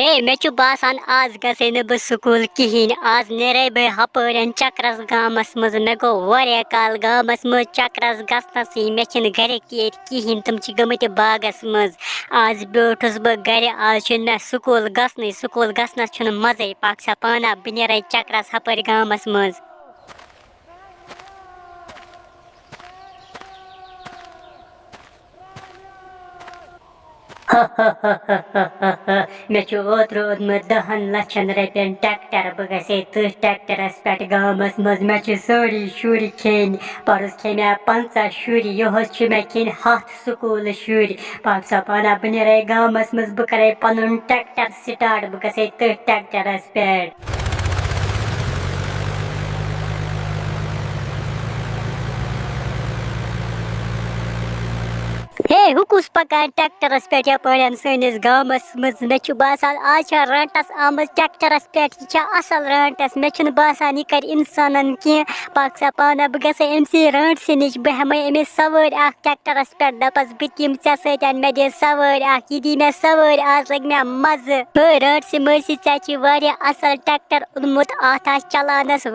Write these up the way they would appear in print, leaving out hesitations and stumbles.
हे मे बासान आज गसे न बह स्कूल कहें आज नेरे बह हपन चक्रस गामस मज मे गो वारिया काल गामस मज चक्रस गसनस मे गरक कहें तम गमत बागस मज आज बैठस बह गर आज मे स्कूल गसनस मजे पाक सा पाना बह नेर चक्रस हपर गामस मज मे ओत ओदमुत 10 लक्षन रपन ट्रैक्टर बह गसे तथ ट्रैक्टरस पे गामस मज मे सारी शुर खेन परस खे मे 50 शुर यहस मे खेन 7 स्कूल शुर पाक सा पाना बह नेर गामस मज बह करे पन ट्रैक्टर स्टार्ट बह गसे तथ ट्रैक्टरस पे हे हुकुस पकान ट्रैक्टरस पे यपन सनिस गामस मज मे बासान आज रंटस आम ट्रैक्टरस पे असल रंटस मे बासान यह कर इंसानन कह पाक सा पाना बह गसे अमसी रंट नश बह हम अमिस सवार ट्रैक्टरस पे दपस बह दिम ऐ सत मे दे सवार यह दी मे सवार आज लग मे मजे रंट मर्सी ऐ असल ट्रैक्टर ओनमुत अत चलानस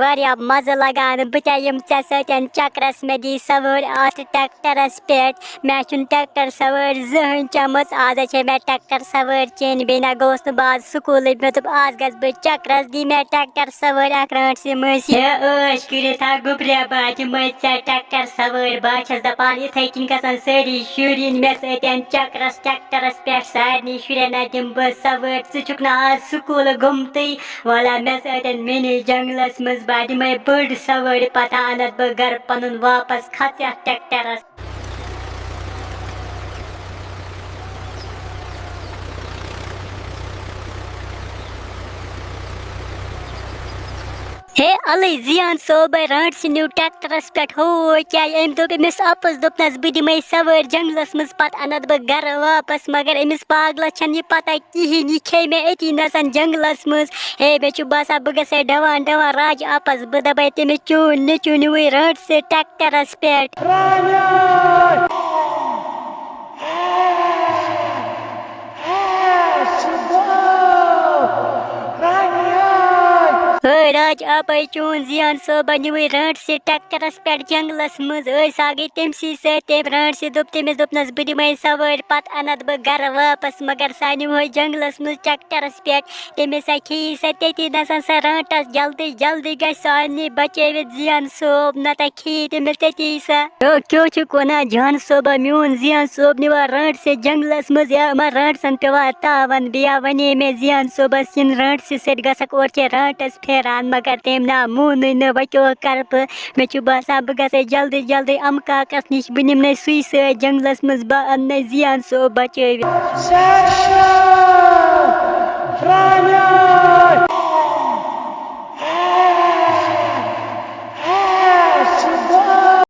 मजे लगान बह यम ऐ सत चक्रस मे दी सवार अत ट्रैक्टरस पे मे ट्रैक्टर सवार जहन चमच आज मे ट्रैक्टर सवार चेन बे ना गोस आज स्कूल मे दोप आज गस बह चक्रस दी मे ट्रैक्टर सवार रंट मर्सी कर गुब्रे बात मज ट्रैक्टर सवार बह दपान इथे कन गसान सारी शुरन मे सतन चक्रस ट्रैक्टरस पे सारे शुरन दिम बह सवार ज़ुक ना आज स्कूल गुमत वाला मे सतन मेन जंगलस मज बह दिम बड़ सवार पता अनत बह गर पन वापस खच ट्रैक्टरस हे अलई जियान सोब रंट न्यू ट्रैक्टरस पे हो क्या अम दोप अमिस आपस दोपनस बह दिम सवार जंगलस मज पत अनत बह गर वापस मगर अमिस पागलस यह पता कहें यह खे मे अती नसन जंगलस मज हे मे बासान बह गसे डवान डवान राज आपस बह दप तमिस चून नचुन वह रंट से ट्रैक्टरस पे राज आप चून जियान सोब नुव रंट से ट्रैक्टरस पे जंगलस मज आ गई तमसी सम रंट से दोप तमिस दोपनस बह दिम सवार पत अनत बह गर वापस मगर सा नुह जंगलस मज ट्रैक्टरस पे तमिस खी सा तती नसन सा रंटस जल्दी जल्दी ग सारे बचवित जियान सोब नत खी तमिस तती सा क्यों वना जान सोब मून जियान सोब निवा रंट से जंगलस मज रंट सन पेवा तावन बिया वने मे जियान सोबस इन रंट से सत गसक और रंटस फेरान मगर तम ना मून न वो कर मे बासान बह गसे जल्दी जल्दी अम काकस नश बह निम सुई स जंगलस मज बह अन जियान सोब बचवित